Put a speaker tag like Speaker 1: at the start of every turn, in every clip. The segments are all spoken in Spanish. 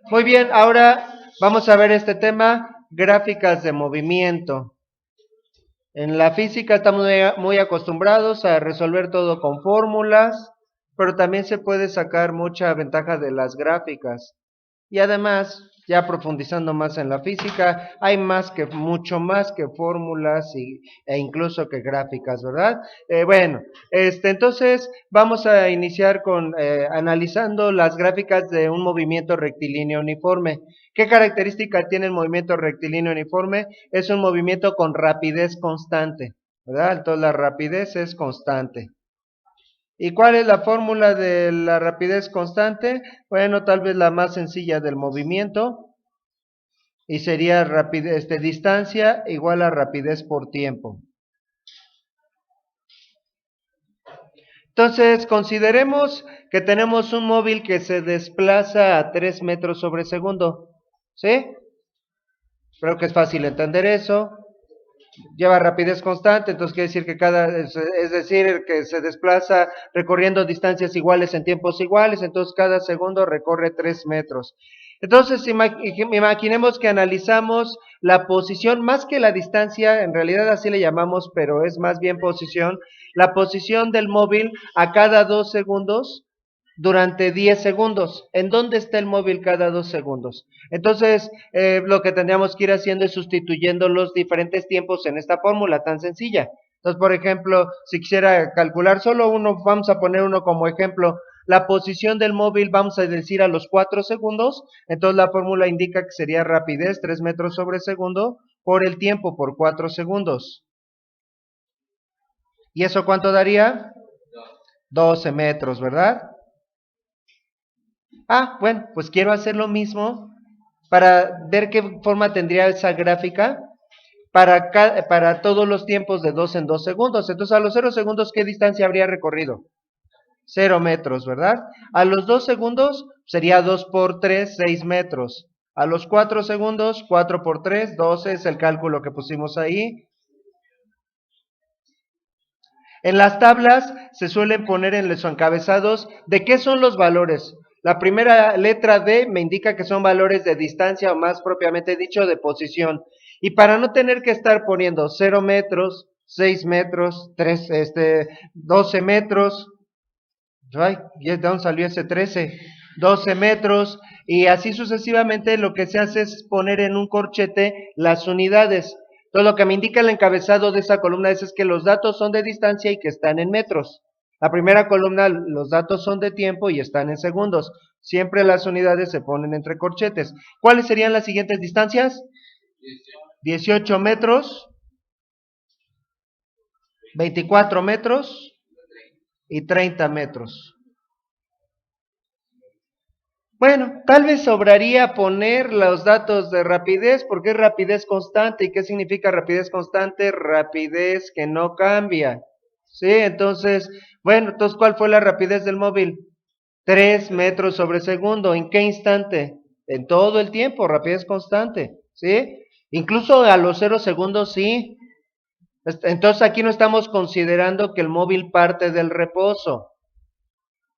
Speaker 1: Muy bien, ahora vamos a ver este tema, gráficas de movimiento. En la física estamos muy acostumbrados a resolver todo con fórmulas, pero también se puede sacar mucha ventaja de las gráficas. Y además, ya profundizando más en la física, hay mucho más que fórmulas e incluso que gráficas, ¿verdad? Bueno, entonces vamos a iniciar con analizando las gráficas de un movimiento rectilíneo uniforme. ¿Qué característica tiene el movimiento rectilíneo uniforme? Es un movimiento con rapidez constante, ¿verdad? Entonces la rapidez es constante. ¿Y cuál es la fórmula de la rapidez constante? Bueno, tal vez la más sencilla del movimiento, y sería distancia igual a rapidez por tiempo. Entonces, consideremos que tenemos un móvil que se desplaza a 3 metros sobre segundo. ¿Sí? Creo que es fácil entender eso. Lleva rapidez constante, entonces quiere decir que es decir, que se desplaza recorriendo distancias iguales en tiempos iguales, entonces cada segundo recorre 3 metros. Entonces, imaginemos que analizamos la posición, más que la distancia, en realidad así le llamamos, pero es más bien posición, la posición del móvil a cada 2 segundos durante 10 segundos. ¿En dónde está el móvil cada 2 segundos? Entonces, lo que tendríamos que ir haciendo es sustituyendo los diferentes tiempos en esta fórmula tan sencilla. Entonces, por ejemplo, si quisiera calcular solo uno, vamos a poner uno como ejemplo, la posición del móvil, vamos a decir a los 4 segundos, entonces la fórmula indica que sería rapidez 3 metros sobre segundo por el tiempo, por 4 segundos. ¿Y eso cuánto daría? 12 metros, ¿verdad? Bueno, pues quiero hacer lo mismo para ver qué forma tendría esa gráfica para todos los tiempos de 2 en 2 segundos. Entonces, a los 0 segundos, ¿qué distancia habría recorrido? 0 metros, ¿verdad? A los 2 segundos sería 2 por 3, 6 metros. A los 4 segundos, 4 por 3, 12 es el cálculo que pusimos ahí. En las tablas se suelen poner en los encabezados de qué son los valores. La primera letra D me indica que son valores de distancia o más propiamente dicho de posición. Y para no tener que estar poniendo 0 metros, 6 metros, 12 metros, ay, ¿de dónde salió ese 13? 12 metros y así sucesivamente lo que se hace es poner en un corchete las unidades. Todo lo que me indica el encabezado de esa columna es que los datos son de distancia y que están en metros. La primera columna, los datos son de tiempo y están en segundos. Siempre las unidades se ponen entre corchetes. ¿Cuáles serían las siguientes distancias? 18 metros, 24 metros y 30 metros. Bueno, tal vez sobraría poner los datos de rapidez, porque es rapidez constante. ¿Y qué significa rapidez constante? Rapidez que no cambia. ¿Sí? Entonces, bueno, entonces, ¿cuál fue la rapidez del móvil? 3 metros sobre segundo. ¿En qué instante? En todo el tiempo, rapidez constante. ¿Sí? Incluso a los 0 segundos, sí. Entonces, aquí no estamos considerando que el móvil parte del reposo.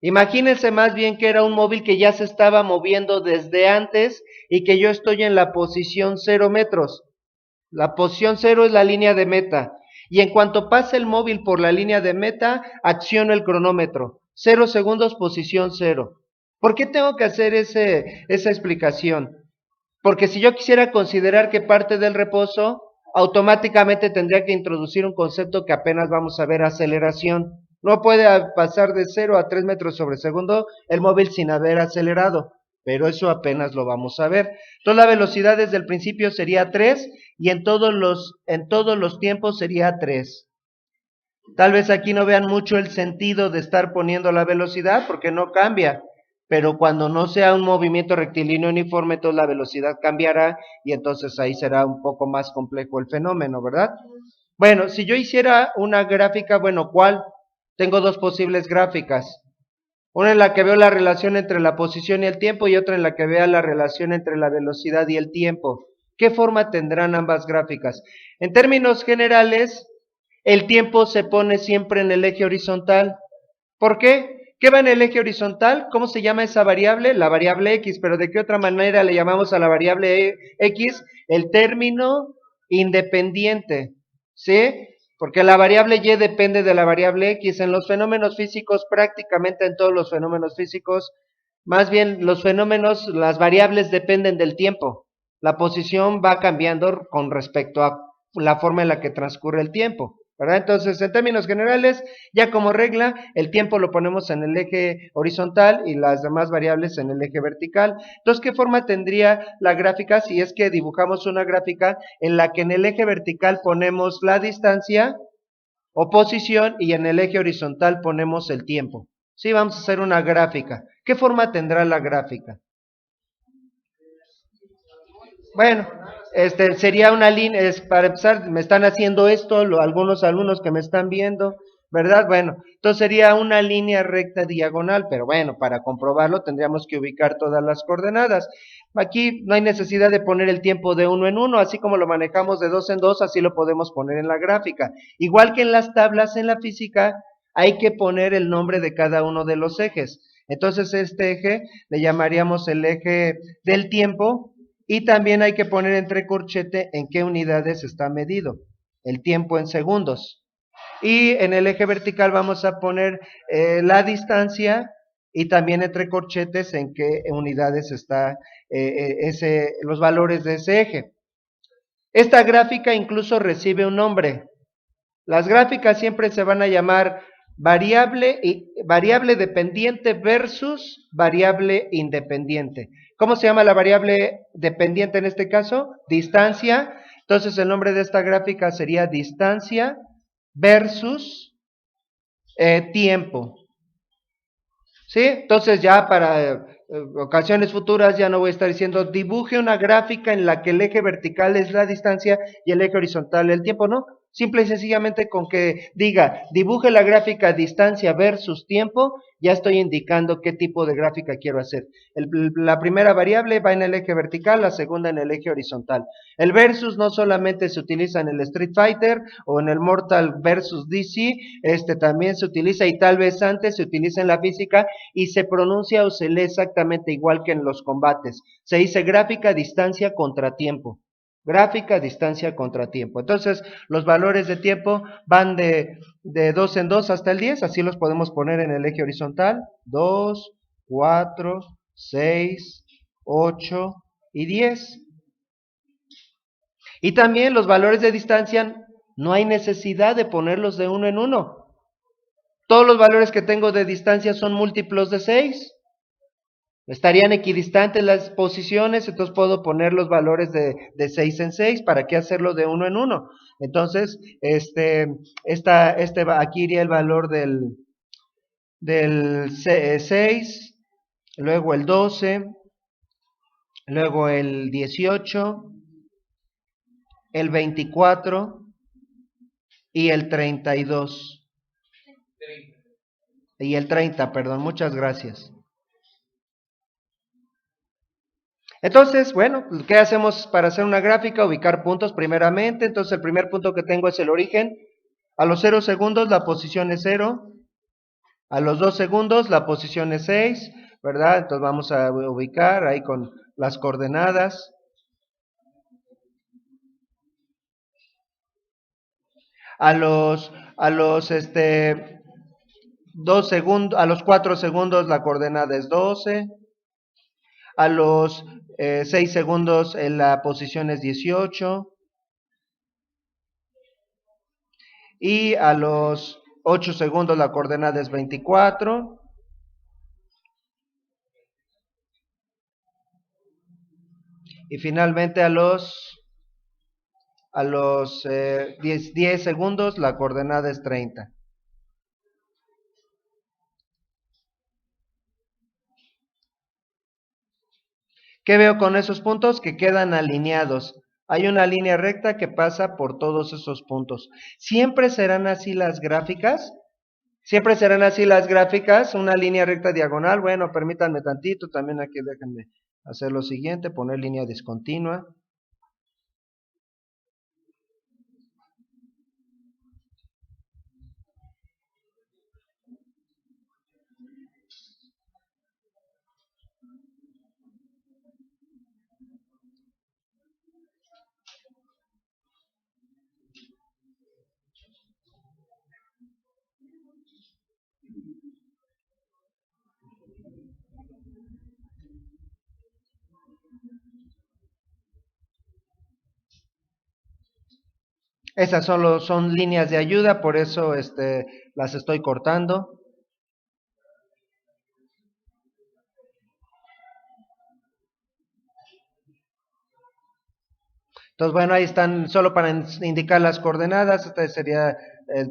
Speaker 1: Imagínense más bien que era un móvil que ya se estaba moviendo desde antes y que yo estoy en la posición 0 metros. La posición 0 es la línea de meta. Y en cuanto pase el móvil por la línea de meta, acciono el cronómetro. 0 segundos, posición 0. ¿Por qué tengo que hacer esa explicación? Porque si yo quisiera considerar que parte del reposo, automáticamente tendría que introducir un concepto que apenas vamos a ver, aceleración. No puede pasar de 0 a 3 metros sobre segundo el móvil sin haber acelerado, pero eso apenas lo vamos a ver. Entonces la velocidad desde el principio sería 3 y en todos los tiempos sería 3. Tal vez aquí no vean mucho el sentido de estar poniendo la velocidad porque no cambia, pero cuando no sea un movimiento rectilíneo uniforme, entonces la velocidad cambiará y entonces ahí será un poco más complejo el fenómeno, ¿verdad? Bueno, si yo hiciera una gráfica, bueno, ¿cuál? Tengo dos posibles gráficas. Una en la que veo la relación entre la posición y el tiempo y otra en la que vea la relación entre la velocidad y el tiempo. ¿Qué forma tendrán ambas gráficas? En términos generales, el tiempo se pone siempre en el eje horizontal. ¿Por qué? ¿Qué va en el eje horizontal? ¿Cómo se llama esa variable? La variable x, pero ¿de qué otra manera le llamamos a la variable x? El término independiente, ¿sí? Porque la variable y depende de la variable x. En los fenómenos físicos, prácticamente en todos los fenómenos físicos, más bien los fenómenos, las variables dependen del tiempo. La posición va cambiando con respecto a la forma en la que transcurre el tiempo, ¿verdad? Entonces, en términos generales, ya como regla, el tiempo lo ponemos en el eje horizontal y las demás variables en el eje vertical. Entonces, ¿qué forma tendría la gráfica si es que dibujamos una gráfica en la que en el eje vertical ponemos la distancia o posición y en el eje horizontal ponemos el tiempo? Sí, vamos a hacer una gráfica. ¿Qué forma tendrá la gráfica? Bueno, sería una línea, para empezar, me están haciendo esto, algunos alumnos que me están viendo, ¿verdad? Bueno, entonces sería una línea recta diagonal, pero bueno, para comprobarlo tendríamos que ubicar todas las coordenadas. Aquí no hay necesidad de poner el tiempo de uno en uno, así como lo manejamos de dos en dos, así lo podemos poner en la gráfica. Igual que en las tablas en la física, hay que poner el nombre de cada uno de los ejes. Entonces, este eje le llamaríamos el eje del tiempo, y también hay que poner entre corchete en qué unidades está medido, el tiempo en segundos. Y en el eje vertical vamos a poner la distancia y también entre corchetes en qué unidades está los valores de ese eje. Esta gráfica incluso recibe un nombre. Las gráficas siempre se van a llamar variable dependiente versus variable independiente. ¿Cómo se llama la variable dependiente en este caso? Distancia. Entonces el nombre de esta gráfica sería distancia versus tiempo. ¿Sí? Entonces ya para ocasiones futuras ya no voy a estar diciendo dibuje una gráfica en la que el eje vertical es la distancia y el eje horizontal el tiempo, ¿no? Simple y sencillamente con que diga dibuje la gráfica distancia versus tiempo, ya estoy indicando qué tipo de gráfica quiero hacer. La primera variable va en el eje vertical, la segunda en el eje horizontal. El versus no solamente se utiliza en el Street Fighter o en el Mortal versus DC, también se utiliza y tal vez antes se utiliza en la física y se pronuncia o se lee exactamente igual que en los combates. Se dice gráfica distancia contra tiempo. Gráfica distancia contra tiempo. Entonces, los valores de tiempo van de 2 en 2 hasta el 10, así los podemos poner en el eje horizontal. 2, 4, 6, 8 y 10. Y también los valores de distancia, no hay necesidad de ponerlos de uno en uno. Todos los valores que tengo de distancia son múltiplos de 6. Estarían equidistantes las posiciones, entonces puedo poner los valores de 6 en 6. ¿Para qué hacerlo de uno en uno? Entonces, aquí iría el valor del 6, luego el 12, luego el 18, el 24 y el 32. Y el 30, perdón, muchas gracias. Entonces, bueno, ¿qué hacemos para hacer una gráfica? Ubicar puntos primeramente. Entonces, el primer punto que tengo es el origen. A los 0 segundos la posición es 0. A los 2 segundos la posición es 6, ¿verdad? Entonces vamos a ubicar ahí con las coordenadas. A los 2 segundos, a los 4 segundos la coordenada es 12. A los 6 segundos la posición es 18. Y a los 8 segundos la coordenada es 24. Y finalmente a los 10 segundos la coordenada es 30. ¿Qué veo con esos puntos? Que quedan alineados. Hay una línea recta que pasa por todos esos puntos. ¿Siempre serán así las gráficas? ¿Siempre serán así las gráficas? Una línea recta diagonal. Bueno, permítanme tantito. También aquí déjenme hacer lo siguiente, poner línea discontinua. Esas son líneas de ayuda, por eso las estoy cortando. Entonces, bueno, ahí están solo para indicar las coordenadas. Este sería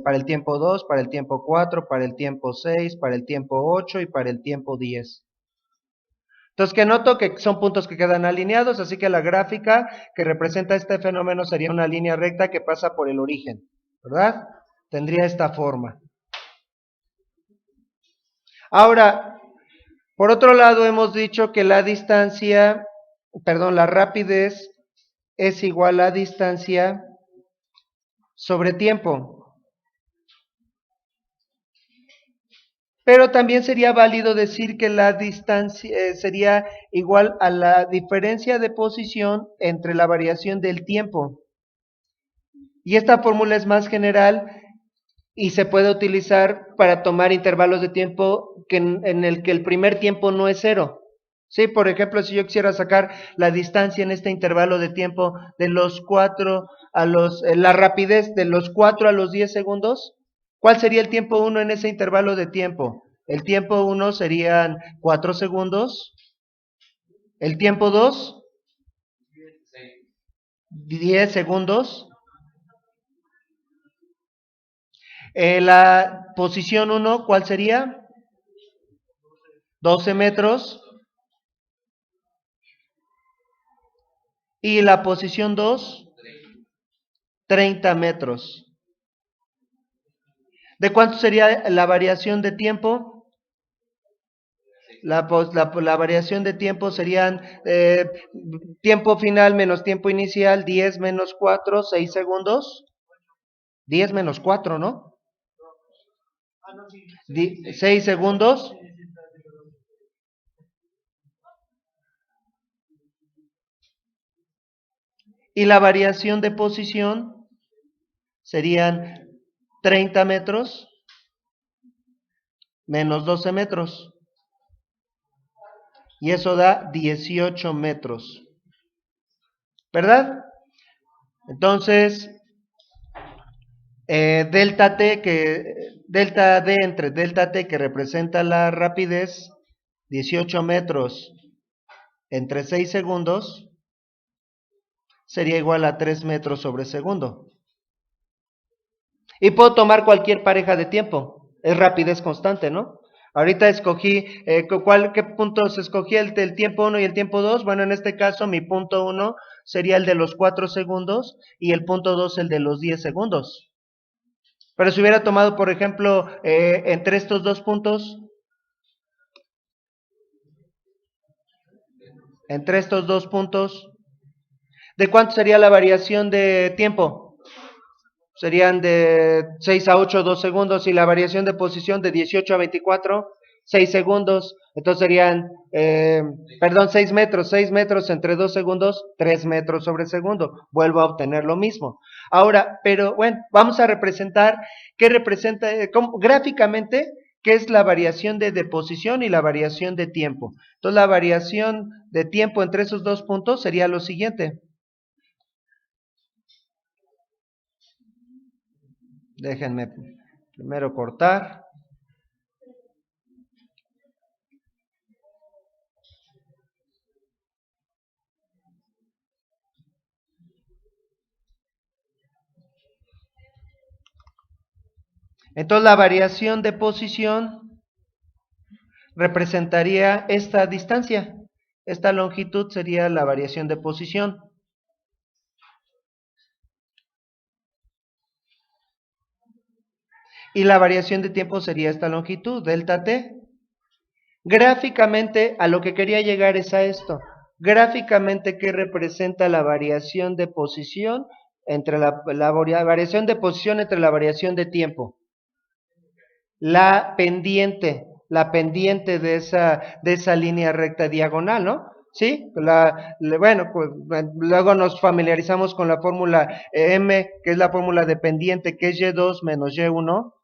Speaker 1: para el tiempo 2, para el tiempo 4, para el tiempo 6, para el tiempo 8 y para el tiempo 10. Entonces, que noto que son puntos que quedan alineados, así que la gráfica que representa este fenómeno sería una línea recta que pasa por el origen, ¿verdad? Tendría esta forma. Ahora, por otro lado, hemos dicho que la distancia, perdón, la rapidez es igual a distancia sobre tiempo. Pero también sería válido decir que la distancia sería igual a la diferencia de posición entre la variación del tiempo. Y esta fórmula es más general y se puede utilizar para tomar intervalos de tiempo en el que el primer tiempo no es cero. Sí, por ejemplo, si yo quisiera sacar la distancia en este intervalo de tiempo de los 4 a la rapidez de los 4 a los 10 segundos, ¿cuál sería el tiempo 1 en ese intervalo de tiempo? El tiempo 1 serían 4 segundos, el tiempo 2, 10 segundos, la posición 1, ¿cuál sería? 12 metros. Y la posición 2, 30 metros. ¿De cuánto sería la variación de tiempo? La variación de tiempo serían tiempo final menos tiempo inicial, 10 menos 4, 6 segundos. 10 menos 4, ¿no? 6 segundos. Y la variación de posición serían 30 metros menos 12 metros. Y eso da 18 metros. ¿Verdad? Entonces, delta D entre delta T que representa la rapidez, 18 metros entre 6 segundos, sería igual a 3 metros sobre segundo. Y puedo tomar cualquier pareja de tiempo, es rapidez constante, ¿no? Ahorita escogí, ¿qué puntos escogí? El tiempo 1 y el tiempo 2. Bueno, en este caso mi punto 1 sería el de los 4 segundos y el punto 2 el de los 10 segundos. Pero si hubiera tomado, por ejemplo, entre estos dos puntos, ¿de cuánto sería la variación de tiempo? Serían de 6 a 8, 2 segundos, y la variación de posición de 18 a 24, 6 segundos. Entonces serían, 6 metros entre 2 segundos, 3 metros sobre segundo. Vuelvo a obtener lo mismo. Ahora, pero bueno, vamos a representar, ¿qué representa gráficamente? ¿Qué es la variación de posición y la variación de tiempo? Entonces la variación de tiempo entre esos dos puntos sería lo siguiente. Déjenme primero cortar. Entonces la variación de posición representaría esta distancia. Esta longitud sería la variación de posición. Y la variación de tiempo sería esta longitud, delta t. Gráficamente, a lo que quería llegar es a esto. Gráficamente, ¿qué representa la variación de posición entre la variación de posición entre la variación de tiempo? La pendiente de esa línea recta diagonal, ¿no? ¿Sí? Bueno, pues luego nos familiarizamos con la fórmula M, que es la fórmula de pendiente, que es Y2 menos Y1,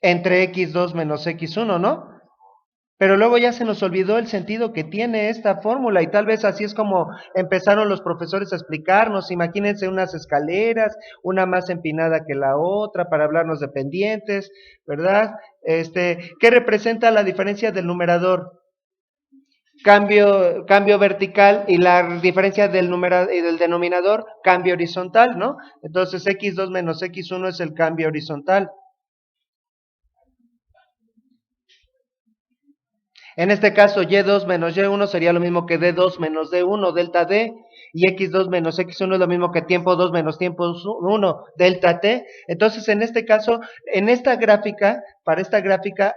Speaker 1: entre X2 menos X1, ¿no? Pero luego ya se nos olvidó el sentido que tiene esta fórmula y tal vez así es como empezaron los profesores a explicarnos. Imagínense unas escaleras, una más empinada que la otra para hablarnos de pendientes, ¿verdad? ¿Qué representa la diferencia del numerador? Cambio vertical y la diferencia del y del denominador, cambio horizontal, ¿no? Entonces x2 menos x1 es el cambio horizontal. En este caso, y2 menos y1 sería lo mismo que d2 menos d1, delta d, y x2 menos x1 es lo mismo que tiempo 2 menos tiempo 1, delta t. Entonces, en este caso, en esta gráfica, para esta gráfica,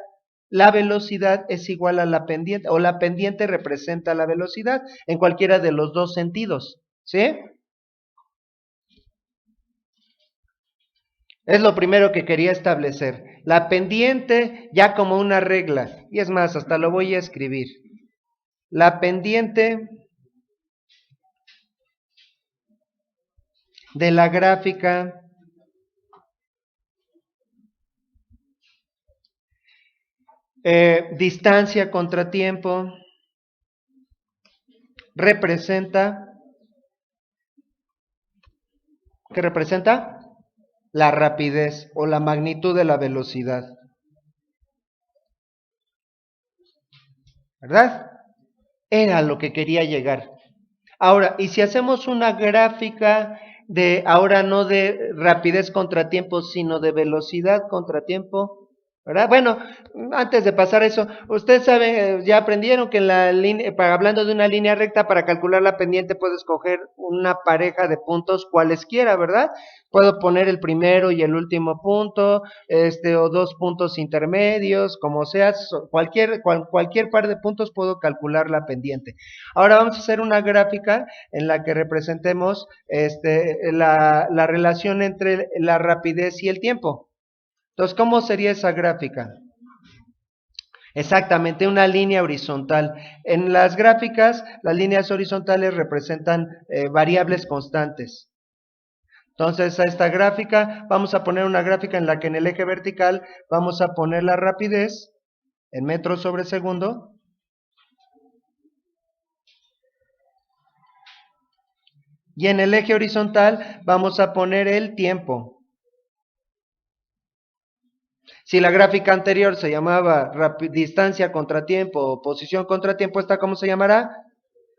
Speaker 1: la velocidad es igual a la pendiente, o la pendiente representa la velocidad, en cualquiera de los dos sentidos, ¿sí? Es lo primero que quería establecer. La pendiente ya como una regla, y es más, hasta lo voy a escribir. La pendiente de la gráfica distancia contra tiempo representa, ¿qué representa? La rapidez o la magnitud de la velocidad. ¿Verdad? Era lo que quería llegar. Ahora, y si hacemos una gráfica de, ahora no de rapidez contra tiempo, sino de velocidad contra tiempo, ¿verdad? Bueno, antes de pasar eso, ustedes saben, ya aprendieron que en la línea, hablando de una línea recta, para calcular la pendiente puedo escoger una pareja de puntos cualesquiera, ¿verdad? Puedo poner el primero y el último punto, o dos puntos intermedios, como sea, cualquier par de puntos puedo calcular la pendiente. Ahora vamos a hacer una gráfica en la que representemos la relación entre la rapidez y el tiempo. Entonces, ¿cómo sería esa gráfica? Exactamente, una línea horizontal. En las gráficas, las líneas horizontales representan variables constantes. Entonces, a esta gráfica, vamos a poner una gráfica en la que en el eje vertical vamos a poner la rapidez en metros sobre segundo. Y en el eje horizontal vamos a poner el tiempo. Si la gráfica anterior se llamaba distancia contra tiempo o posición contra tiempo, ¿esta cómo se llamará?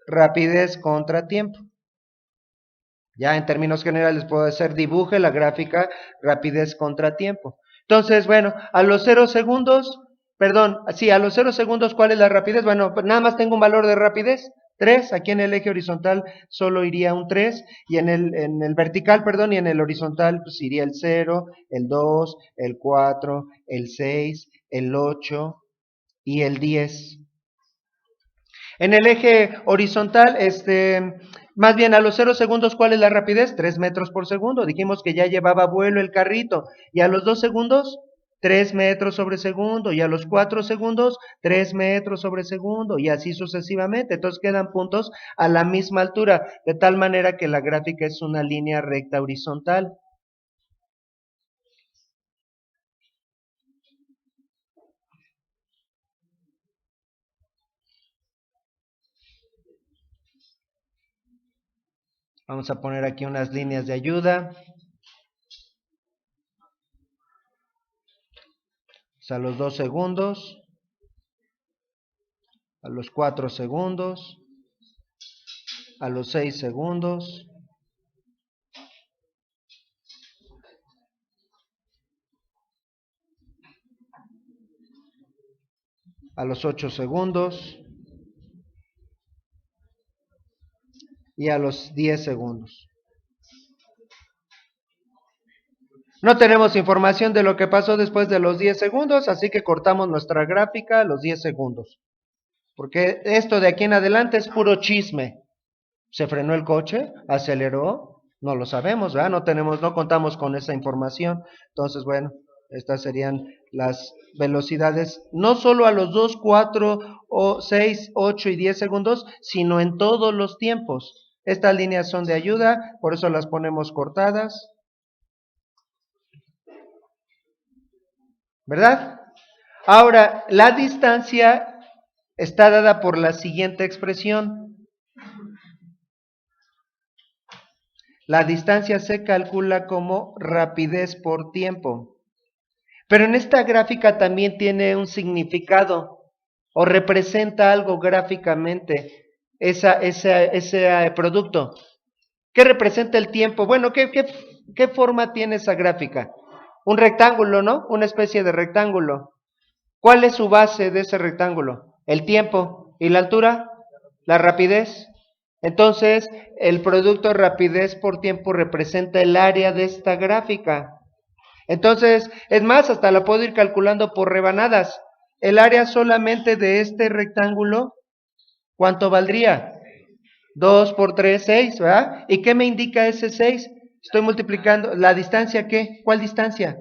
Speaker 1: Rapidez contra tiempo. Ya en términos generales puedo hacer dibuje la gráfica rapidez contra tiempo. Entonces, bueno, a los 0 segundos, perdón, sí, a los 0 segundos, ¿cuál es la rapidez? Bueno, pues nada más tengo un valor de rapidez, 3, aquí en el eje horizontal solo iría un 3, y en el vertical, perdón, y en el horizontal pues iría el 0, el 2, el 4, el 6, el 8 y el 10. En el eje horizontal, más bien a los 0 segundos, ¿cuál es la rapidez? 3 metros por segundo. Dijimos que ya llevaba vuelo el carrito. Y a los 2 segundos, 3 metros sobre segundo. Y a los 4 segundos, 3 metros sobre segundo. Y así sucesivamente. Entonces quedan puntos a la misma altura, de tal manera que la gráfica es una línea recta horizontal. Vamos a poner aquí unas líneas de ayuda. A los 2 segundos, a los 4 segundos, a los 6 segundos, a los 8 segundos y a los 10 segundos. No tenemos información de lo que pasó después de los 10 segundos, así que cortamos nuestra gráfica a los 10 segundos. Porque esto de aquí en adelante es puro chisme. ¿Se frenó el coche? ¿Aceleró? No lo sabemos, ¿verdad? No contamos con esa información. Entonces, bueno, estas serían las velocidades, no solo a los 2, 4, 6, 8 y 10 segundos, sino en todos los tiempos. Estas líneas son de ayuda, por eso las ponemos cortadas. ¿Verdad? Ahora, la distancia está dada por la siguiente expresión. La distancia se calcula como rapidez por tiempo. Pero en esta gráfica también tiene un significado o representa algo gráficamente ese producto. ¿Qué representa el tiempo? Bueno, ¿qué forma tiene esa gráfica? Un rectángulo, ¿no? Una especie de rectángulo. ¿Cuál es su base de ese rectángulo? El tiempo. ¿Y la altura? La rapidez. Entonces, el producto rapidez por tiempo representa el área de esta gráfica. Entonces, es más, hasta la puedo ir calculando por rebanadas. El área solamente de este rectángulo, ¿cuánto valdría? 2 por 3, 6, ¿verdad? ¿Y qué me indica ese 6? Estoy multiplicando. ¿La distancia qué? ¿Cuál distancia?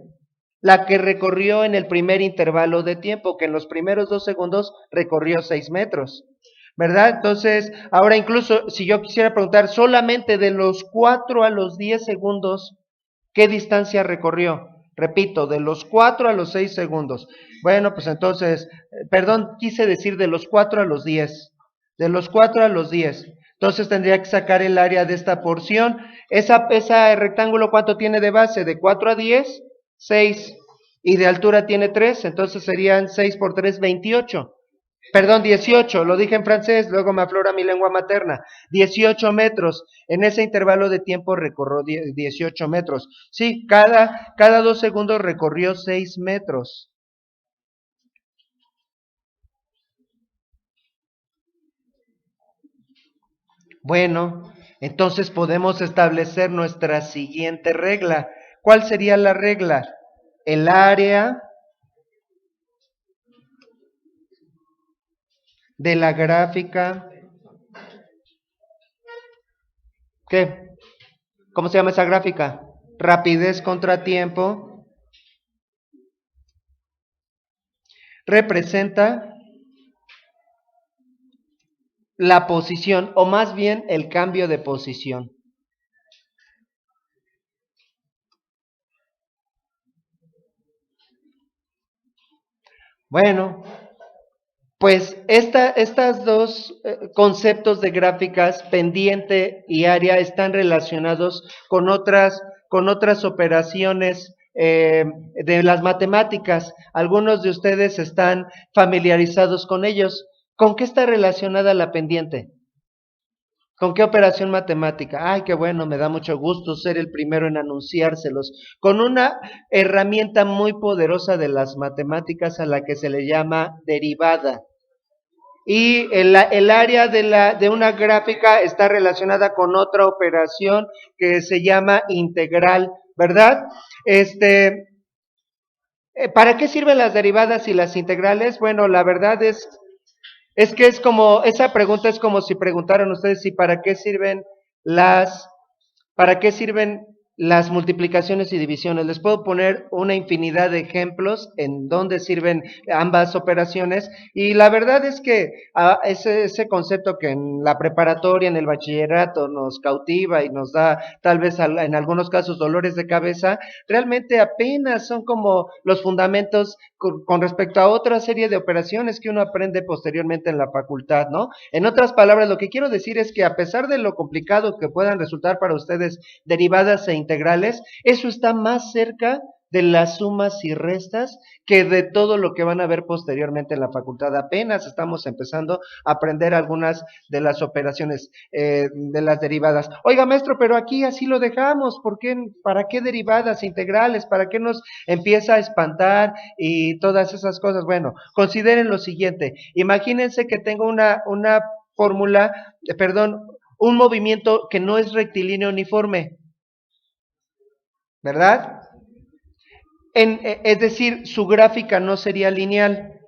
Speaker 1: La que recorrió en el primer intervalo de tiempo, que en los primeros 2 segundos recorrió 6 metros. ¿Verdad? Entonces, ahora incluso si yo quisiera preguntar solamente de los 4 a los 10 segundos, ¿qué distancia recorrió? Repito, de los 4 a los 6 segundos. Bueno, pues entonces, perdón, quise decir de los 4 a los 10. De los 4 a los 10. Entonces tendría que sacar el área de esta porción. Ese rectángulo, ¿cuánto tiene de base? De 4 a 10, 6. Y de altura tiene 3, entonces serían 6 por 3, 28. Perdón, 18, lo dije en francés, luego me aflora mi lengua materna. 18 metros. En ese intervalo de tiempo recorrió 18 metros. Sí, cada 2 segundos recorrió 6 metros. Bueno, entonces podemos establecer nuestra siguiente regla. ¿Cuál sería la regla? El área de la gráfica. ¿Qué? ¿Cómo se llama esa gráfica? Rapidez contra tiempo. Representa la posición, o más bien el cambio de posición. Bueno, pues estas dos conceptos de gráficas, pendiente y área, están relacionados con otras operaciones de las matemáticas. Algunos de ustedes están familiarizados con ellos. ¿Con qué está relacionada la pendiente? ¿Con qué operación matemática? Ay, qué bueno, me da mucho gusto ser el primero en anunciárselos. Con una herramienta muy poderosa de las matemáticas a la que se le llama derivada. Y el área de una gráfica está relacionada con otra operación que se llama integral, ¿verdad? ¿Para qué sirven las derivadas y las integrales? Bueno, la verdad es que es como, esa pregunta es como si preguntaran ustedes si las, para qué sirven las multiplicaciones y divisiones. Les puedo poner una infinidad de ejemplos en donde sirven ambas operaciones y la verdad es que ese concepto que en la preparatoria, en el bachillerato nos cautiva y nos da tal vez en algunos casos dolores de cabeza, realmente apenas son como los fundamentos con respecto a otra serie de operaciones que uno aprende posteriormente en la facultad, ¿no? En otras palabras, lo que quiero decir es que a pesar de lo complicado que puedan resultar para ustedes derivadas e integrales, eso está más cerca de las sumas y restas que de todo lo que van a ver posteriormente en la facultad. Apenas estamos empezando a aprender algunas de las operaciones de las derivadas. Oiga, maestro, pero aquí así lo dejamos. ¿Por qué? ¿Para qué derivadas integrales? ¿Para qué nos empieza a espantar y todas esas cosas? Bueno, consideren lo siguiente. Imagínense que tengo una fórmula, perdón, un movimiento que no es rectilíneo uniforme, ¿verdad? Es decir, su gráfica no sería lineal.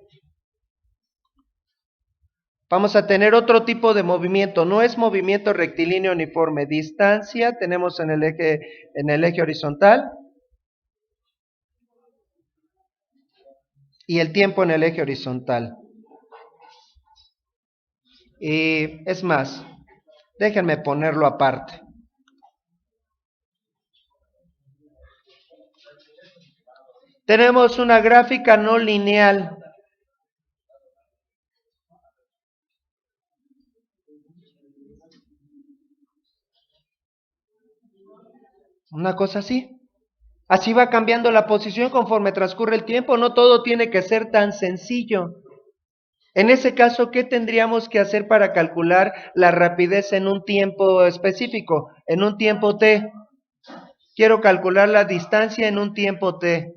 Speaker 1: Vamos a tener otro tipo de movimiento, no es movimiento rectilíneo uniforme. Distancia tenemos en el eje horizontal y el tiempo en el eje horizontal. Y es más, déjenme ponerlo aparte. Tenemos una gráfica no lineal. Una cosa así. Así va cambiando la posición conforme transcurre el tiempo. No todo tiene que ser tan sencillo. En ese caso, ¿qué tendríamos que hacer para calcular la rapidez en un tiempo específico? En un tiempo t. Quiero calcular la distancia en un tiempo t.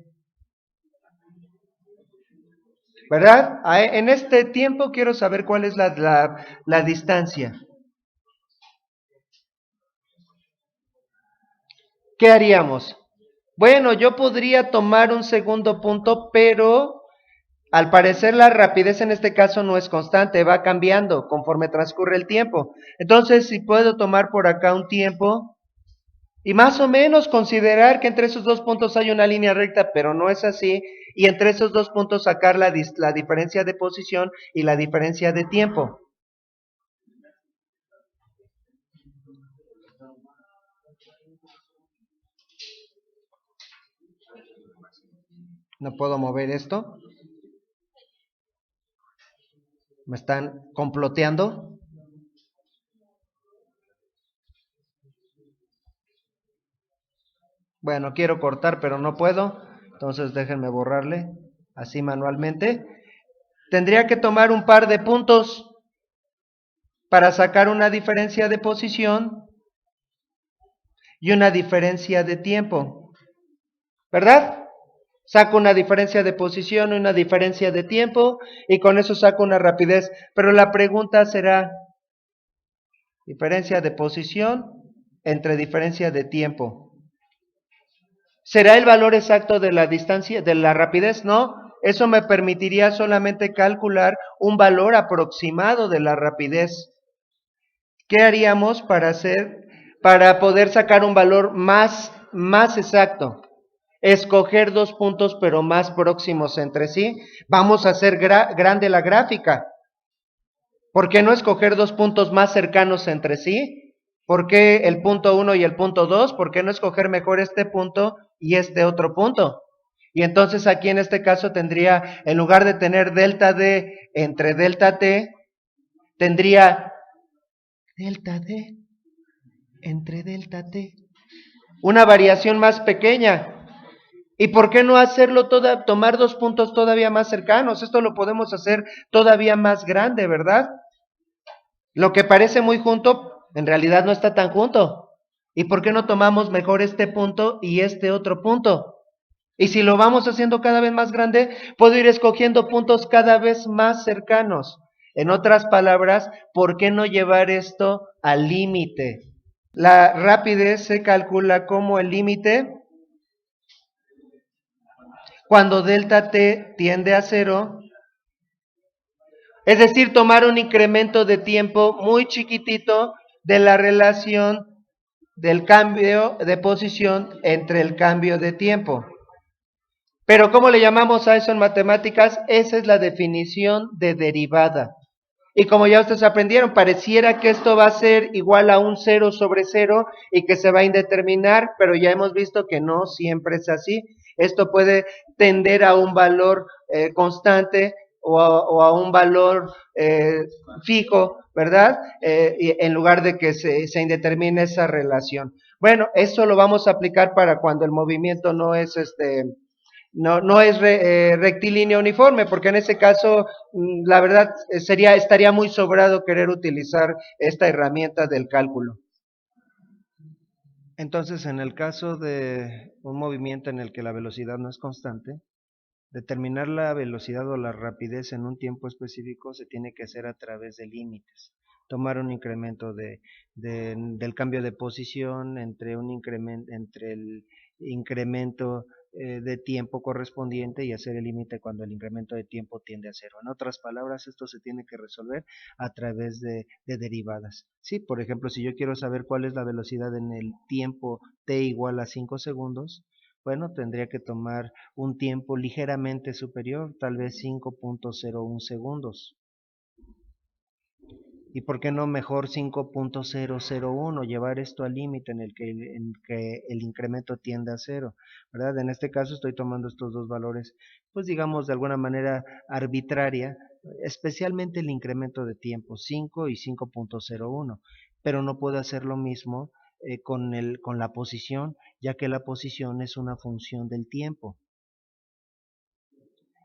Speaker 1: ¿Verdad? En este tiempo quiero saber cuál es la distancia. ¿Qué haríamos? Bueno, yo podría tomar un segundo punto, pero al parecer la rapidez en este caso no es constante, va cambiando conforme transcurre el tiempo. Entonces, si puedo tomar por acá un tiempo y más o menos considerar que entre esos dos puntos hay una línea recta, pero no es así, y entre esos dos puntos sacar la diferencia de posición y la diferencia de tiempo. No puedo mover esto. ¿Me están comploteando? Bueno, quiero cortar, pero no puedo. Entonces déjenme borrarle así manualmente. Tendría que tomar un par de puntos para sacar una diferencia de posición y una diferencia de tiempo. ¿Verdad? Saco una diferencia de posición y una diferencia de tiempo y con eso saco una rapidez. Pero la pregunta será, diferencia de posición entre diferencia de tiempo. ¿Será el valor exacto de la distancia, de la rapidez? No, eso me permitiría solamente calcular un valor aproximado de la rapidez. ¿Qué haríamos para poder sacar un valor más exacto? Escoger dos puntos pero más próximos entre sí. Vamos a hacer grande la gráfica. ¿Por qué no escoger dos puntos más cercanos entre sí? ¿Por qué el punto 1 y el punto 2? ¿Por qué no escoger mejor este punto y este otro punto? Y entonces aquí en este caso tendría, en lugar de tener delta D entre delta T, tendría delta D entre delta T. Una variación más pequeña. ¿Y por qué no hacerlo tomar dos puntos todavía más cercanos? Esto lo podemos hacer todavía más grande, ¿verdad? Lo que parece muy junto, en realidad no está tan junto. ¿Y por qué no tomamos mejor este punto y este otro punto? Y si lo vamos haciendo cada vez más grande, puedo ir escogiendo puntos cada vez más cercanos. En otras palabras, ¿por qué no llevar esto al límite? La rapidez se calcula como el límite cuando delta t tiende a cero, es decir, tomar un incremento de tiempo muy chiquitito de la relación del cambio de posición entre el cambio de tiempo. Pero ¿cómo le llamamos a eso en matemáticas? Esa es la definición de derivada. Y como ya ustedes aprendieron, pareciera que esto va a ser igual a un 0 sobre 0 y que se va a indeterminar, pero ya hemos visto que no siempre es así. Esto puede tender a un valor constante o a un valor fijo, ¿verdad? En lugar de que se indetermine esa relación. Bueno, eso lo vamos a aplicar para cuando el movimiento no es no es rectilíneo uniforme, porque en ese caso, la verdad, estaría muy sobrado querer utilizar esta herramienta del cálculo. Entonces, en el caso de un movimiento en el que la velocidad no es constante, determinar la velocidad o la rapidez en un tiempo específico se tiene que hacer a través de límites. Tomar un incremento del cambio de posición entre el incremento de tiempo correspondiente y hacer el límite cuando el incremento de tiempo tiende a cero. En otras palabras, esto se tiene que resolver a través de derivadas. Sí, por ejemplo, si yo quiero saber cuál es la velocidad en el tiempo t igual a 5 segundos, bueno, tendría que tomar un tiempo ligeramente superior, tal vez 5.01 segundos. ¿Y por qué no mejor 5.001? Llevar esto al límite en que el incremento tiende a cero, ¿verdad? En este caso estoy tomando estos dos valores, pues digamos de alguna manera arbitraria, especialmente el incremento de tiempo 5 y 5.01, pero no puedo hacer lo mismo con la posición, ya que la posición es una función del tiempo.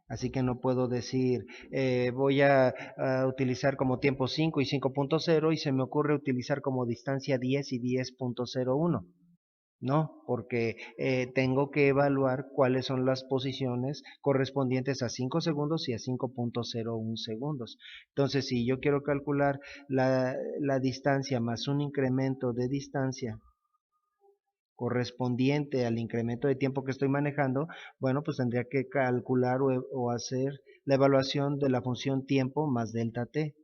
Speaker 1: Así que no puedo decir, voy a utilizar como tiempo 5 y 5.0 y se me ocurre utilizar como distancia 10 y 10.01. No, porque tengo que evaluar cuáles son las posiciones correspondientes a 5 segundos y a 5.01 segundos. Entonces, si yo quiero calcular la distancia más un incremento de distancia correspondiente al incremento de tiempo que estoy manejando, bueno, pues tendría que calcular o hacer la evaluación de la función tiempo más delta t,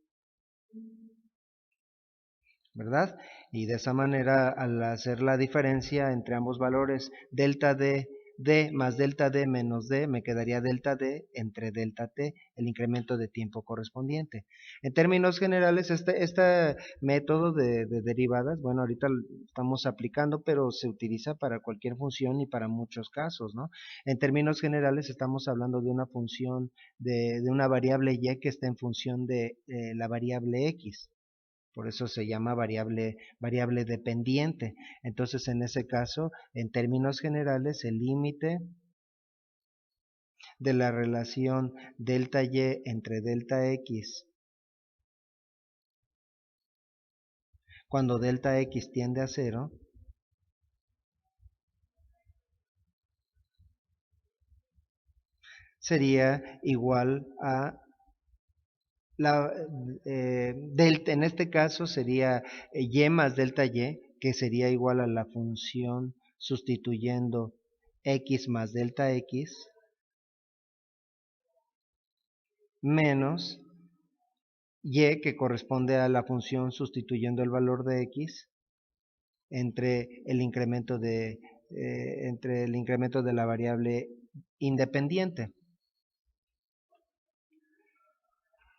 Speaker 1: ¿verdad? Y de esa manera, al hacer la diferencia entre ambos valores, delta d más delta d menos d, me quedaría delta d entre delta t, el incremento de tiempo correspondiente. En términos generales, este método de derivadas, bueno, ahorita lo estamos aplicando, pero se utiliza para cualquier función y para muchos casos, ¿no? En términos generales, estamos hablando de una función de una variable y que está en función de la variable x. Por eso se llama variable dependiente. Entonces, en ese caso, en términos generales, el límite de la relación delta y entre delta x, cuando delta x tiende a cero, sería igual a delta, en este caso sería y más delta y, que sería igual a la función sustituyendo x más delta x menos y, que corresponde a la función sustituyendo el valor de x entre el incremento de la variable independiente.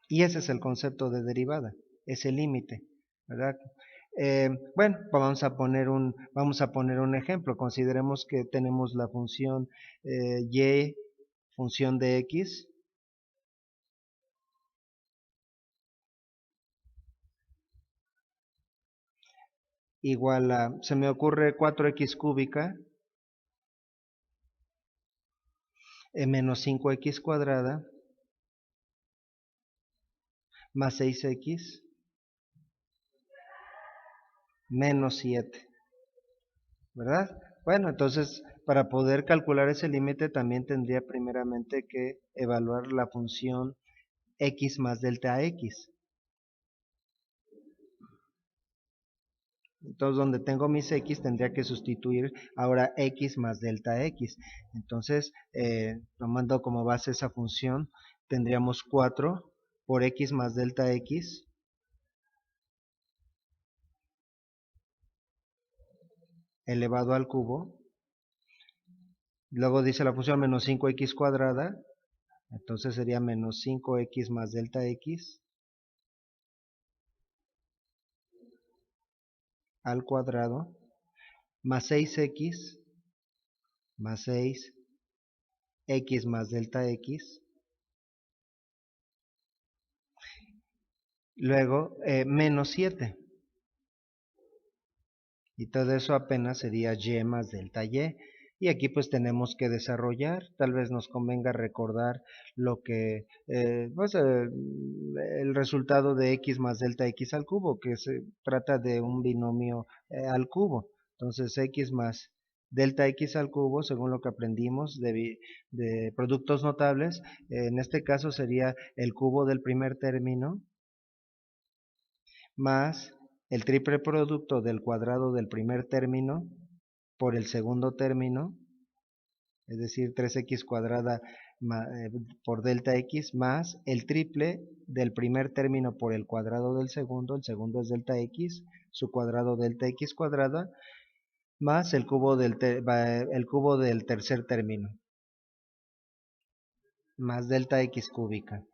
Speaker 1: Y ese es el concepto de derivada, ese límite, ¿verdad? Bueno, vamos a poner un ejemplo. Consideremos que tenemos la función y, función de x, igual a, se me ocurre 4x cúbica menos 5x cuadrada más 6x menos 7, ¿verdad? Bueno, entonces para poder calcular ese límite también tendría primeramente que evaluar la función x más delta x. Entonces, donde tengo mis x, tendría que sustituir ahora x más delta x. Entonces, tomando como base esa función, tendríamos 4 por x más delta x elevado al cubo. Luego dice la función menos 5x cuadrada. Entonces sería menos 5x más delta x al cuadrado más 6x más 6x más delta x. Luego menos 7. Y todo eso apenas sería y más delta y. Y aquí pues tenemos que desarrollar, tal vez nos convenga recordar lo que, pues, el resultado de x más delta x al cubo, que se trata de un binomio al cubo. Entonces x más delta x al cubo, según lo que aprendimos de productos notables, en este caso sería el cubo del primer término más el triple producto del cuadrado del primer término por el segundo término, es decir, 3x cuadrada por delta x, más el triple del primer término por el cuadrado del segundo, el segundo es delta x, su cuadrado delta x cuadrada, más el cubo del tercer término, más delta x cúbica.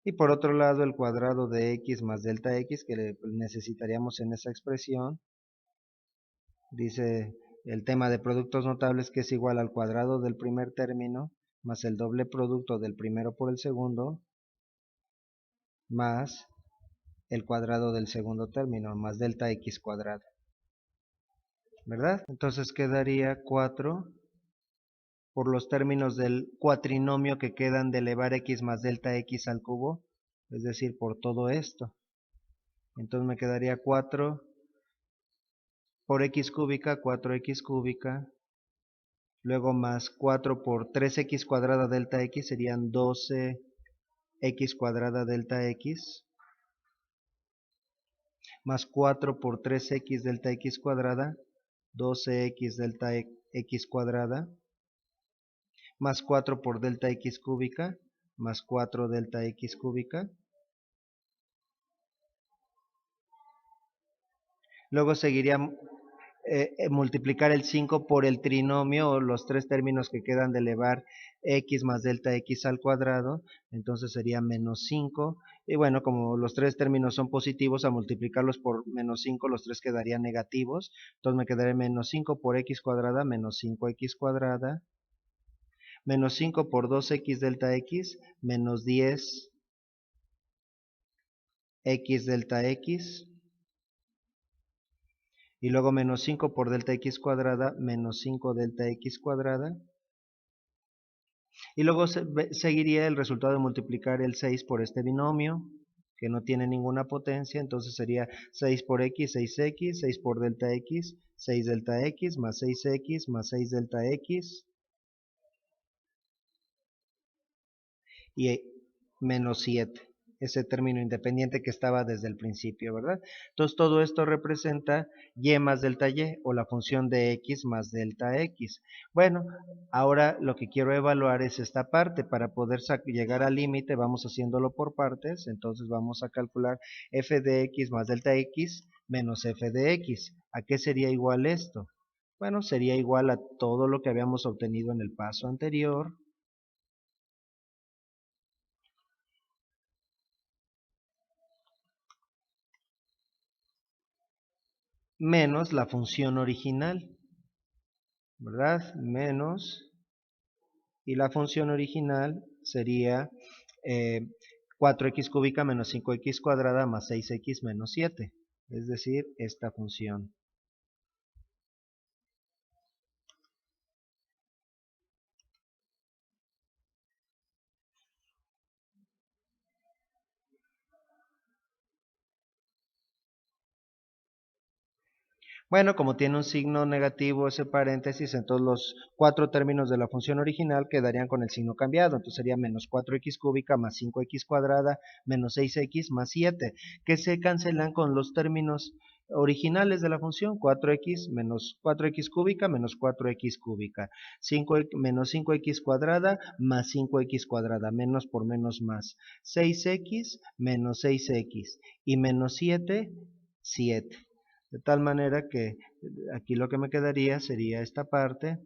Speaker 1: Y por otro lado, el cuadrado de x más delta x, que necesitaríamos en esa expresión, dice el tema de productos notables, que es igual al cuadrado del primer término más el doble producto del primero por el segundo, más el cuadrado del segundo término, más delta x cuadrado, ¿verdad? Entonces quedaría 4 por los términos del cuatrinomio que quedan de elevar x más delta x al cubo, es decir, por todo esto. Entonces me quedaría 4 por x cúbica, 4x cúbica, luego más 4 por 3x cuadrada delta x serían 12x cuadrada delta x, más 4 por 3x delta x cuadrada, 12x delta x cuadrada, más 4 por delta x cúbica, más 4 delta x cúbica. Luego seguiría multiplicar el 5 por el trinomio o los tres términos que quedan de elevar x más delta x al cuadrado, entonces sería menos 5. Y bueno, como los tres términos son positivos, a multiplicarlos por menos 5, los tres quedarían negativos. Entonces me quedaría menos 5 por x cuadrada, menos 5x cuadrada, menos 5 por 2x delta x, menos 10x delta x, y luego menos 5 por delta x cuadrada, menos 5 delta x cuadrada, y luego seguiría el resultado de multiplicar el 6 por este binomio, que no tiene ninguna potencia, entonces sería 6 por x, 6x, 6 por delta x, 6 delta x, más 6x, más 6 delta x, y menos 7, ese término independiente que estaba desde el principio, ¿verdad? Entonces todo esto representa y más delta y, o la función de x más delta x. Bueno, ahora lo que quiero evaluar es esta parte. Para poder llegar al límite vamos haciéndolo por partes, entonces vamos a calcular f de x más delta x menos f de x. ¿A qué sería igual esto? Bueno, sería igual a todo lo que habíamos obtenido en el paso anterior, menos la función original, ¿verdad? Menos, y la función original sería 4x cúbica menos 5x cuadrada más 6x menos 7, es decir, esta función. Bueno, como tiene un signo negativo ese paréntesis, entonces los cuatro términos de la función original quedarían con el signo cambiado. Entonces sería menos 4x cúbica más 5x cuadrada menos 6x más 7, que se cancelan con los términos originales de la función, 4x menos 4x cúbica menos 4x cúbica, 5, menos 5x cuadrada más 5x cuadrada, menos por menos más, 6x menos 6x y menos 7, 7. De tal manera que aquí lo que me quedaría sería esta parte,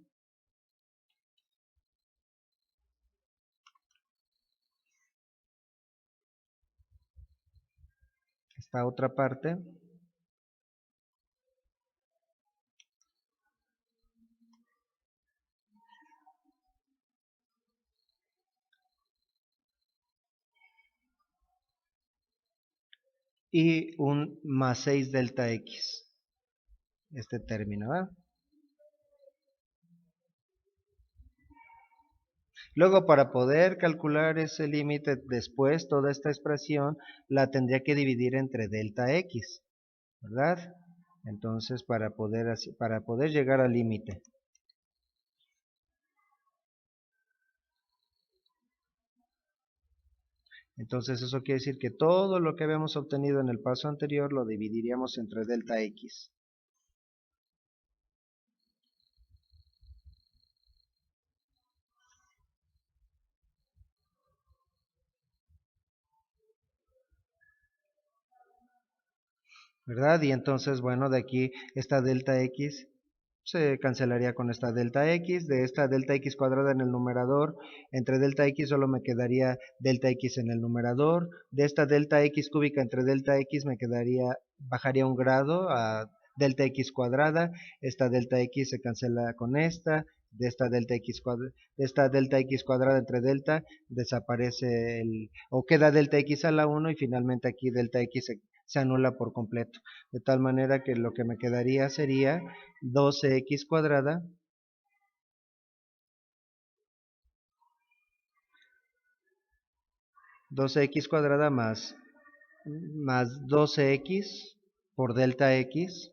Speaker 1: esta otra parte, y un más 6 delta x, este término, ¿verdad? Luego, para poder calcular ese límite después, toda esta expresión la tendría que dividir entre delta x, ¿verdad? Entonces, para poder llegar al límite. Entonces, eso quiere decir que todo lo que habíamos obtenido en el paso anterior lo dividiríamos entre delta x. ¿Verdad? Y entonces, bueno, de aquí esta delta x se cancelaría con esta delta x, de esta delta x cuadrada en el numerador, entre delta x solo me quedaría delta x en el numerador, de esta delta x cúbica entre delta x me quedaría, bajaría un grado a delta x cuadrada, esta delta x se cancela con esta, de esta delta x cuadrada, de esta delta x cuadrada entre delta, desaparece o queda delta x a la 1 y finalmente aquí delta x se anula por completo. De tal manera que lo que me quedaría sería 12x cuadrada más 12x por delta x,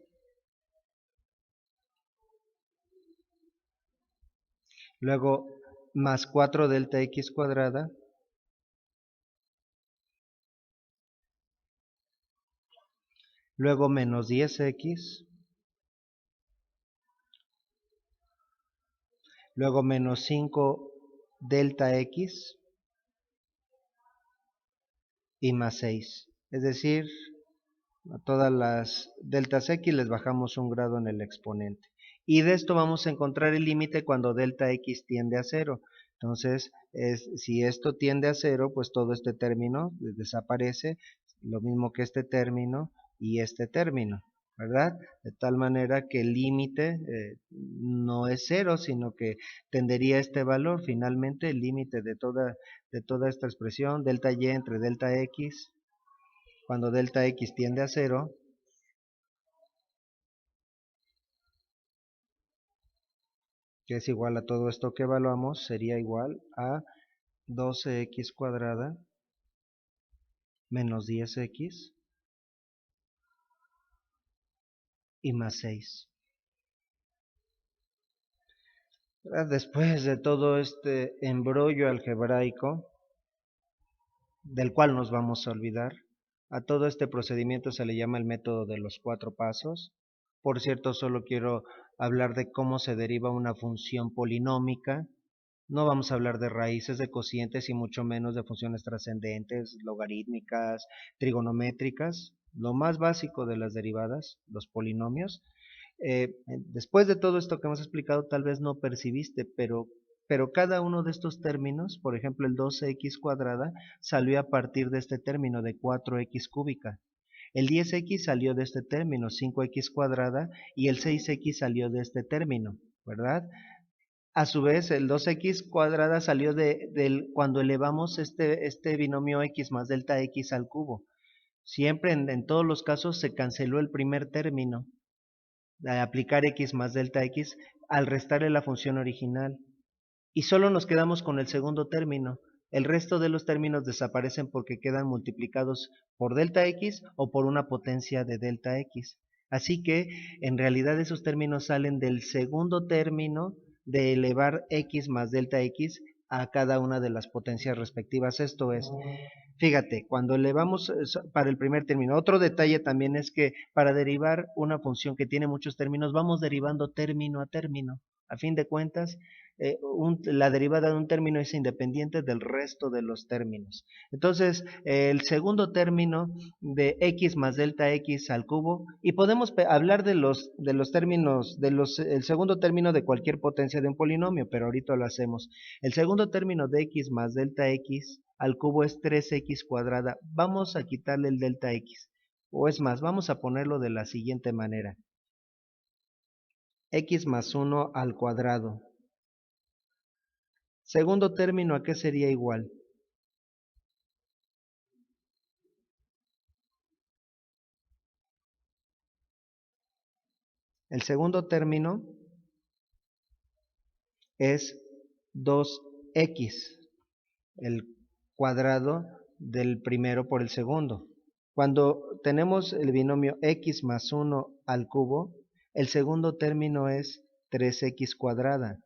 Speaker 1: luego más 4 delta x cuadrada, luego menos 10x, luego menos 5 delta x y más 6. Es decir, a todas las deltas x les bajamos un grado en el exponente. Y de esto vamos a encontrar el límite cuando delta x tiende a 0. Entonces, si esto tiende a 0, pues todo este término desaparece, lo mismo que este término y este término, ¿verdad? De tal manera que el límite no es 0, sino que tendería a este valor. Finalmente, el límite de toda esta expresión, delta y entre delta x, cuando delta x tiende a 0, que es igual a todo esto que evaluamos, sería igual a 12x cuadrada menos 10x y más 6. Después de todo este embrollo algebraico, del cual nos vamos a olvidar, a todo este procedimiento se le llama el método de los 4 pasos. Por cierto, solo quiero hablar de cómo se deriva una función polinómica. No vamos a hablar de raíces, de cocientes y mucho menos de funciones trascendentes, logarítmicas, trigonométricas, lo más básico de las derivadas, los polinomios. Después de todo esto que hemos explicado, tal vez no percibiste, pero cada uno de estos términos, por ejemplo el 12x cuadrada, salió a partir de este término de 4x cúbica. El 10x salió de este término, 5x cuadrada, y el 6x salió de este término, ¿verdad? A su vez, el 2x cuadrada salió cuando elevamos este binomio x más delta x al cubo. Siempre, en todos los casos, se canceló el primer término, al aplicar x más delta x, al restarle la función original. Y solo nos quedamos con el segundo término. El resto de los términos desaparecen porque quedan multiplicados por delta x o por una potencia de delta x. Así que, en realidad, esos términos salen del segundo término de elevar x más delta x a cada una de las potencias respectivas. Esto es, fíjate, cuando elevamos para el primer término, otro detalle también es que para derivar una función que tiene muchos términos, vamos derivando término a término. A fin de cuentas, la derivada de un término es independiente del resto de los términos. Entonces, el segundo término de x más delta x al cubo, y podemos hablar de los términos, el segundo término de cualquier potencia de un polinomio, pero ahorita lo hacemos. El segundo término de x más delta x al cubo es 3x cuadrada. Vamos a quitarle el delta x. O es más, vamos a ponerlo de la siguiente manera. X más 1 al cuadrado. Segundo término, ¿a qué sería igual? El segundo término es 2x, el cuadrado del primero por el segundo. Cuando tenemos el binomio x más 1 al cubo, el segundo término es 3x cuadrada.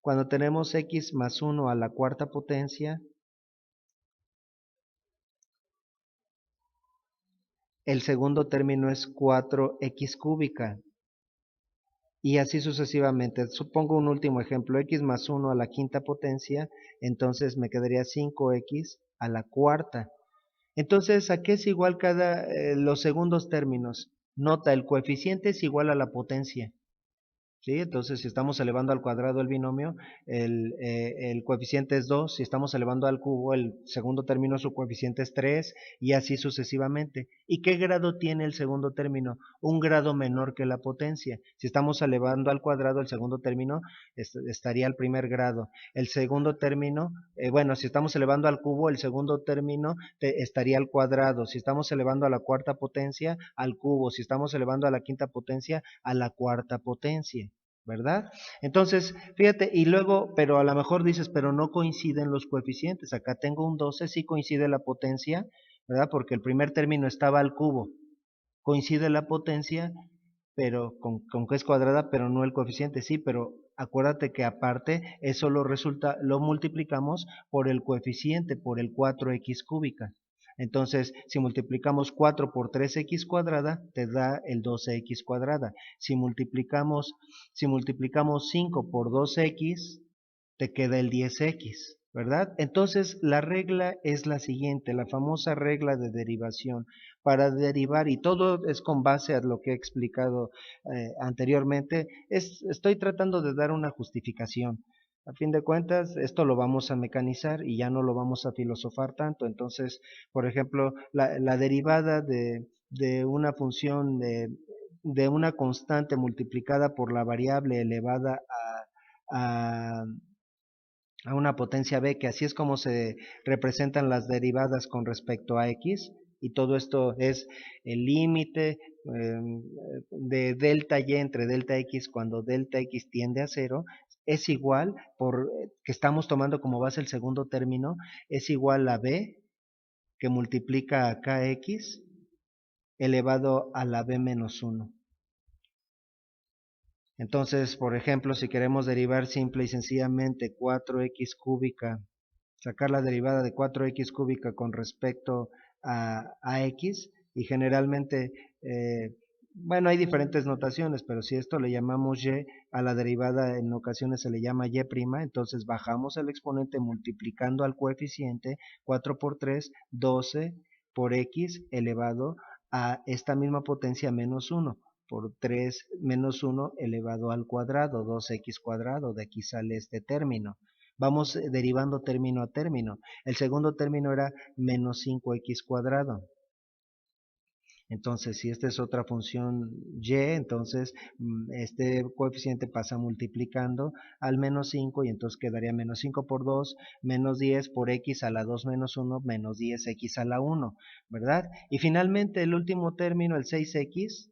Speaker 1: Cuando tenemos x más 1 a la cuarta potencia, el segundo término es 4x cúbica. Y así sucesivamente. Supongo un último ejemplo, x más 1 a la quinta potencia, entonces me quedaría 5x a la cuarta. Entonces, ¿a qué es igual los segundos términos? Nota, el coeficiente es igual a la potencia. ¿sí? Entonces, si estamos elevando al cuadrado el binomio, el coeficiente es 2. Si estamos elevando al cubo, el segundo término, su coeficiente es 3, y así sucesivamente. ¿Y qué grado tiene el segundo término? Un grado menor que la potencia. Si estamos elevando al cuadrado, el segundo término estaría al primer grado. El segundo término, bueno, si estamos elevando al cubo, el segundo término estaría al cuadrado. Si estamos elevando a la cuarta potencia, al cubo. Si estamos elevando a la quinta potencia, a la cuarta potencia. ¿Verdad? Entonces, fíjate, y luego, pero a lo mejor dices, pero no coinciden los coeficientes. Acá tengo un 12, sí coincide la potencia, ¿verdad? Porque el primer término estaba al cubo. Coincide la potencia, pero con que es cuadrada, pero no el coeficiente, sí, pero acuérdate que aparte eso lo multiplicamos por el coeficiente, por el 4x cúbica. Entonces, si multiplicamos 4 por 3x cuadrada, te da el 12x cuadrada. Si multiplicamos 5 por 2x, te queda el 10x, ¿verdad? Entonces, la regla es la siguiente, la famosa regla de derivación. Para derivar, y todo es con base a lo que he explicado anteriormente, estoy tratando de dar una justificación. A fin de cuentas, esto lo vamos a mecanizar y ya no lo vamos a filosofar tanto. Entonces, por ejemplo, la derivada de una función de una constante multiplicada por la variable elevada a, a una potencia b, que así es como se representan las derivadas con respecto a x, y todo esto es el límite de delta y entre delta x cuando delta x tiende a cero, es igual, por que estamos tomando como base el segundo término, es igual a b que multiplica a kx elevado a la b menos 1. Entonces, por ejemplo, si queremos derivar simple y sencillamente 4x cúbica, sacar la derivada de 4x cúbica con respecto a x, y generalmente, bueno, hay diferentes notaciones, pero si esto le llamamos y, a la derivada en ocasiones se le llama y', entonces bajamos el exponente multiplicando al coeficiente, 4 por 3, 12 por x elevado a esta misma potencia menos 1 por 3 menos 1 elevado al cuadrado, 2x cuadrado, de aquí sale este término. Vamos derivando término a término. El segundo término era menos 5x cuadrado. Entonces, si esta es otra función y, entonces este coeficiente pasa multiplicando al menos 5, y entonces quedaría menos 5 por 2, menos 10 por x a la 2 menos 1, menos 10x a la 1, ¿verdad? Y finalmente el último término, el 6x,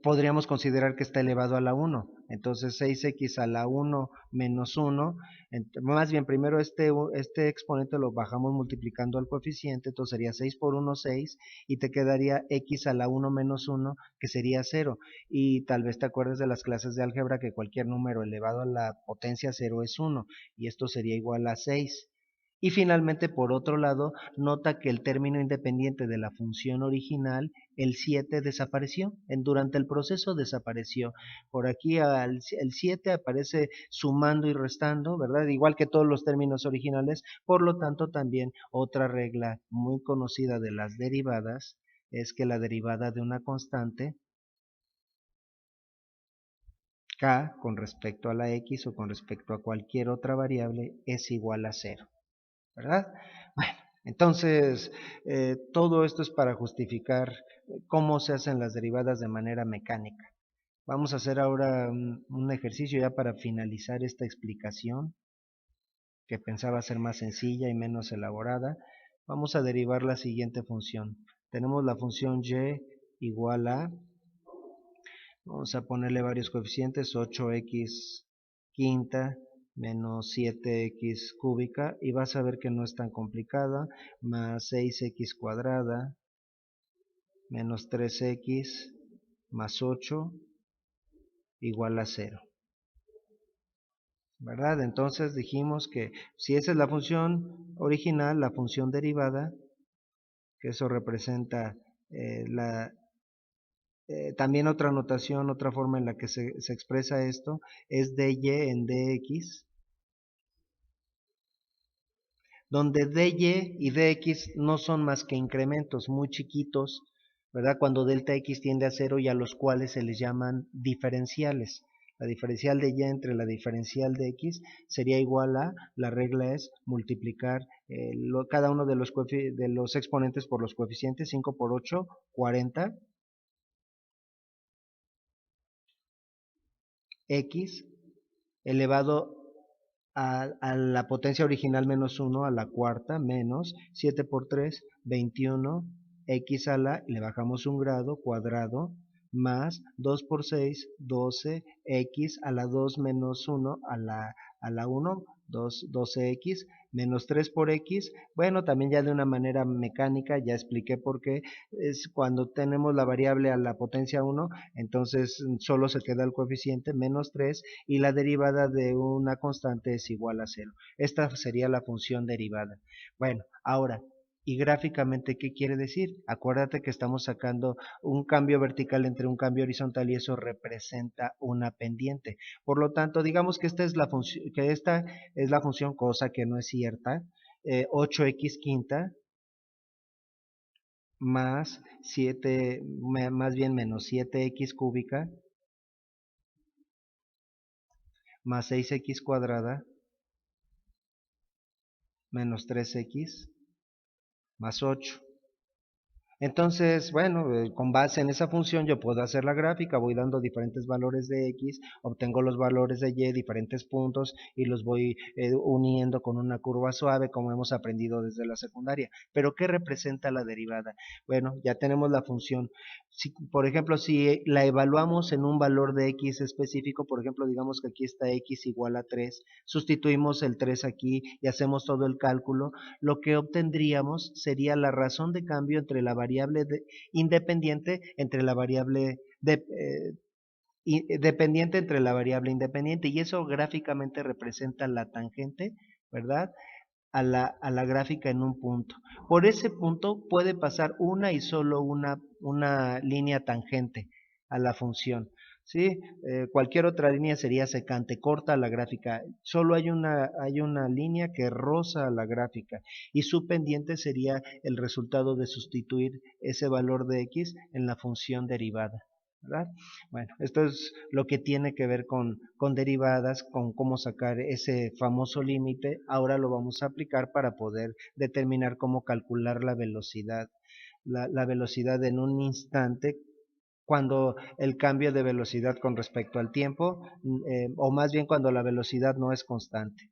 Speaker 1: podríamos considerar que está elevado a la 1. Entonces 6x a la 1 menos 1, más bien primero este exponente lo bajamos multiplicando al coeficiente, entonces sería 6 por 1, 6, y te quedaría x a la 1 menos 1, que sería 0. Y tal vez te acuerdes de las clases de álgebra que cualquier número elevado a la potencia 0 es 1, y esto sería igual a 6. Y finalmente, por otro lado, nota que el término independiente de la función original, el 7, desapareció. Durante el proceso desapareció. Por aquí el 7 aparece sumando y restando, ¿verdad? Igual que todos los términos originales. Por lo tanto, también otra regla muy conocida de las derivadas es que la derivada de una constante k con respecto a la x o con respecto a cualquier otra variable es igual a 0. ¿Verdad? Bueno, entonces todo esto es para justificar cómo se hacen las derivadas de manera mecánica. Vamos a hacer ahora un ejercicio ya para finalizar esta explicación, que pensaba ser más sencilla y menos elaborada. Vamos a derivar la siguiente función. Tenemos la función y igual a, vamos a ponerle varios coeficientes, 8x quinta menos 7x cúbica, y vas a ver que no es tan complicada, más 6x cuadrada menos 3x más 8 igual a 0. ¿Verdad? Entonces dijimos que si esa es la función original, la función derivada, que eso representa también otra notación, otra forma en la que se expresa esto, es dy en dx, donde dy y dx no son más que incrementos muy chiquitos, ¿verdad? Cuando delta x tiende a cero y a los cuales se les llaman diferenciales. La diferencial de y entre la diferencial de x sería igual a, la regla es multiplicar cada uno de los exponentes por los coeficientes, 5 por 8, 40, x elevado a la potencia original menos 1 a la cuarta, menos 7 por 3, 21, x a la, le bajamos un grado, cuadrado, más 2 por 6, 12, x a la 2 menos 1 a la 1, 12x, menos 3 por x, bueno, también ya de una manera mecánica, ya expliqué por qué, es cuando tenemos la variable a la potencia 1, entonces solo se queda el coeficiente, menos 3, y la derivada de una constante es igual a cero. Esta sería la función derivada. Bueno, ahora, ¿y gráficamente qué quiere decir? Acuérdate que estamos sacando un cambio vertical entre un cambio horizontal y eso representa una pendiente. Por lo tanto, digamos que esta es la función, cosa que no es cierta, 8x quinta más 7, más bien menos 7x cúbica más 6x cuadrada menos 3x más 8. Entonces, bueno, con base en esa función yo puedo hacer la gráfica, voy dando diferentes valores de x, obtengo los valores de y, diferentes puntos, y los voy uniendo con una curva suave, como hemos aprendido desde la secundaria. Pero, ¿qué representa la derivada? Bueno, ya tenemos la función. Si, por ejemplo, si la evaluamos en un valor de x específico, por ejemplo, digamos que aquí está x igual a 3, sustituimos el 3 aquí y hacemos todo el cálculo, lo que obtendríamos sería la razón de cambio entre la variable independiente entre la variable dependiente entre la variable independiente, y eso gráficamente representa la tangente, ¿verdad? A la gráfica en un punto. Por ese punto puede pasar una y solo una línea tangente a la función. ¿Sí? Cualquier otra línea sería secante, corta la gráfica. Solo hay una línea que roza la gráfica y su pendiente sería el resultado de sustituir ese valor de x en la función derivada, ¿verdad? Bueno, esto es lo que tiene que ver con derivadas, con cómo sacar ese famoso límite. Ahora lo vamos a aplicar para poder determinar cómo calcular la velocidad. La velocidad en un instante cuando el cambio de velocidad con respecto al tiempo, o más bien cuando la velocidad no es constante.